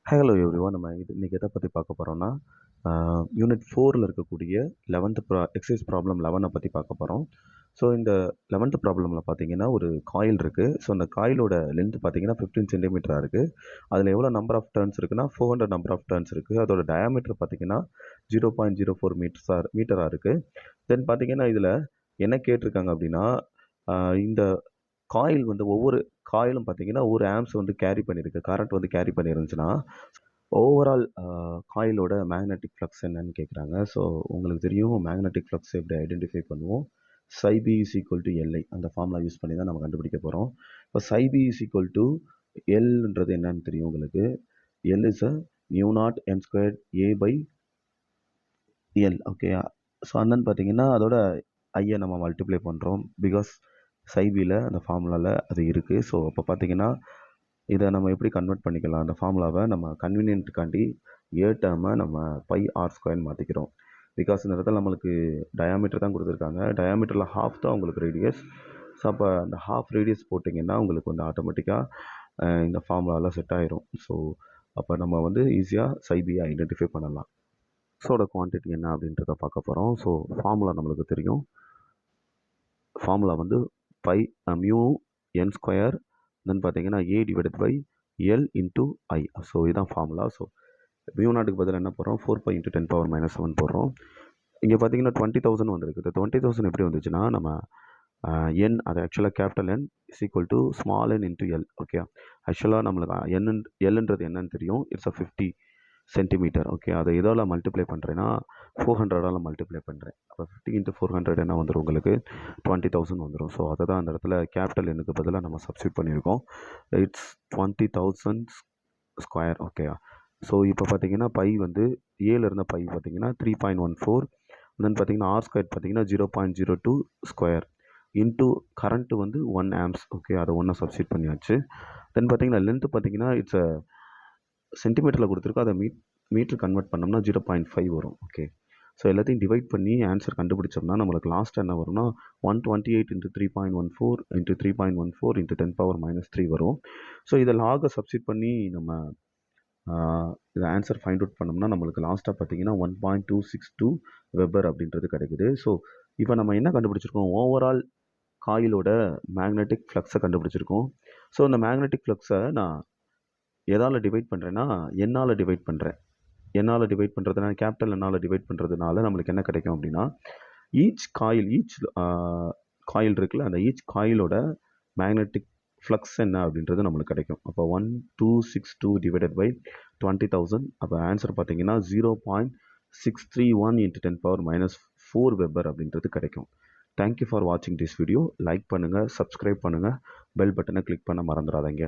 Hello everyone. நம்ம இன்றைக்கி எதை பற்றி பார்க்க போகிறோம்னா யூனிட் 4ல் இருக்கக்கூடிய 11th எக்ஸசைஸ் ப்ராப்ளம் 11 பற்றி பார்க்க போகிறோம். ஸோ இந்த 11th ப்ராப்ளமில் பார்த்தீங்கன்னா ஒரு காயில் இருக்குது. ஸோ அந்த காயிலோட லென்த் பார்த்தீங்கன்னா 15 சென்டிமீட்டராக இருக்குது. அதில் எவ்வளோ நம்பர் ஆஃப் டர்ன்ஸ் இருக்குன்னா 400 நம்பர் ஆஃப் டர்ன்ஸ் இருக்குது. அதோட டயாமீட்டர் பார்த்தீங்கன்னா 0.04 மீட்டராக இருக்குது. தென் பார்த்தீங்கன்னா இதில் என்ன கேட்டிருக்காங்க அப்படின்னா இந்த காயில் வந்து ஒவ்வொரு காயிலும் பார்த்தீங்கன்னா ஒரு ஆம்ஸ் வந்து கேரி பண்ணியிருக்கு, கரண்ட் வந்து கேரி பண்ணியிருந்துச்சுன்னா ஓவரால் காயிலோட மேக்னெட்டிக் ஃப்ளக்ஸ் என்னன்னு கேட்குறாங்க. ஸோ உங்களுக்கு தெரியும் மேக்னெட்டிக் ஃப்ளக்ஸ் எப்படி ஐடென்டிஃபை பண்ணுவோம். Psi B is equal to Li அந்த ஃபார்முலா யூஸ் பண்ணி தான் நம்ம கண்டுபிடிக்க போகிறோம். இப்போ Psi B is equal to Lன்றது என்னன்னு தெரியும் உங்களுக்கு. L is a mu naught n squared A by L. Okay. So அண்ணன் பார்த்தீங்கன்னா அதோட ஐயை நம்ம மல்டிப்ளை பண்ணுறோம். பிகாஸ் Psi Bல அந்த ஃபார்முலாவில் அது இருக்குது. ஸோ அப்போ பார்த்தீங்கன்னா இதை நம்ம எப்படி கன்வெர்ட் பண்ணிக்கலாம், அந்த ஃபார்முலாவை நம்ம கன்வீனியன்ட்டுக்காண்டி ஏ டேர்மை நம்ம பை ஆர் ஸ்கொயர்னு மாற்றிக்கிறோம். பிகாஸ் இந்த இடத்துல நம்மளுக்கு டயாமீட்டர் தான் கொடுத்துருக்காங்க. டயாமீட்டரில் ஹாஃப் தான் உங்களுக்கு ரேடியஸ். ஸோ அப்போ அந்த ஹாஃப் ரேடியஸ் போட்டிங்கன்னா உங்களுக்கு வந்து ஆட்டோமேட்டிக்காக இந்த ஃபார்முலாவில் செட் ஆயிரும். ஸோ அப்போ நம்ம வந்து ஈஸியாக Psi B ஐடென்டிஃபை பண்ணலாம். ஃப்ளக்ஸோட குவான்டிட்டி என்ன அப்படின்றத பார்க்க போகிறோம். ஸோ ஃபார்முலா நம்மளுக்கு தெரியும். ஃபார்முலா வந்து pi mu N square then பார்த்தீங்கன்னா A divided by L into I. So இதுதான் ஃபார்முலா. ஸோ மியூ நாட்டுக்கு பதில் என்ன போடுறோம், 4 பை இன்ட்டு 10⁻⁻7 போடுறோம். இங்கே பார்த்தீங்கன்னா 20,000 வந்திருக்கு. இந்த 20,000 எப்படி வந்துச்சுன்னா நம்ம என் அது ஆக்சுவலாக capital N is equal to small n into L. Okay. ஆக்சுவலாக நம்மளுக்கு எல்ன்றது என்னன்னு தெரியும். It's 50 centimetre. ஓகே. அதை எதால் மல்டிப்ளை பண்ணுறேன்னா 400ஆல் மல்டிப்ளை பண்ணுறேன். அப்போ 50 இன்ட்டு 400 என்ன வந்துடும் உங்களுக்கு 20,000 வந்துடும். ஸோ அதை தான் அந்த இடத்துல கேபிட்டல் எண்ணுக்கு பதிலாக நம்ம சப்ஸ்டியூட் பண்ணியிருக்கோம். It's 20,000 square. ஓகே. ஸோ இப்போ பார்த்தீங்கன்னா பை வந்து ஏல இருந்த பை பார்த்தீங்கன்னா 3.14. தென் பார்த்தீங்கன்னா ஆர் ஸ்கொயர் பார்த்தீங்கன்னா 0.02 ஸ்கொயர் இன்ட்டு கரண்ட்டு வந்து 1 ஆம்ஸ். ஓகே. அதை ஒன்றா சப்ஸ்டியூட் பண்ணியாச்சு. தென் பார்த்தீங்கன்னா லென்த்து பார்த்தீங்கன்னா இட்ஸ் சென்டிமீட்டரில் கொடுத்துருக்கோம். அதை மீட்டர் கன்வெர்ட் பண்ணோம்னா 0.5 வரும். ஓகே. ஸோ எல்லாத்தையும் டிவைட் பண்ணி ஆன்சர் கண்டுபிடிச்சோம்னா நம்மளுக்கு லாஸ்ட் என்ன வரும்னா 128 இன்ட்டு 3.14 இன்ட்டு 3.14 இன்ட்டு 10⁻³ வரும். ஸோ இதை லாகை சப்ஸ்டியூட் பண்ணி நம்ம இதை ஆன்சர் ஃபைண்ட் அவுட் பண்ணோம்னா நம்மளுக்கு லாஸ்ட்டாக பார்த்தீங்கன்னா 1.262 வெபர் அப்படின்றது கிடைக்குது. ஸோ இப்போ நம்ம என்ன கண்டுபிடிச்சிருக்கோம், ஓவரால் காயிலோட மேக்னெட்டிக் ஃப்ளக்ஸை கண்டுபிடிச்சிருக்கோம். ஸோ இந்த மேக்னெட்டிக் ஃப்ளக்ஸை நான் எதால் டிவைட் பண்ணுறேன்னா என்னால் டிவைட் பண்ணுறேன். என்னால் டிவைட் பண்ணுறதுனால கேபிட்டல் என்னால் டிவைட் பண்ணுறதுனால நம்மளுக்கு என்ன கிடைக்கும் அப்படின்னா ஈச் காயில் இருக்குல்ல, அந்த ஈச் காயிலோட மேக்னெட்டிக் ஃப்ளக்ஸ் என்ன அப்படின்றது நம்மளுக்கு கிடைக்கும். அப்போ 1262 டிவைடட் பை 20,000. அப்போ ஆன்சர் பார்த்தீங்கன்னா 0.631 இன்ட்டு 10⁻⁻4 வெபர் அப்படின்றது கிடைக்கும். தேங்க்யூ ஃபார் வாட்சிங் திஸ் வீடியோ. லைக் பண்ணுங்கள், சப்ஸ்கிரைப் பண்ணுங்கள், பெல் பட்டனை கிளிக் பண்ண மறந்துடாதீங்க.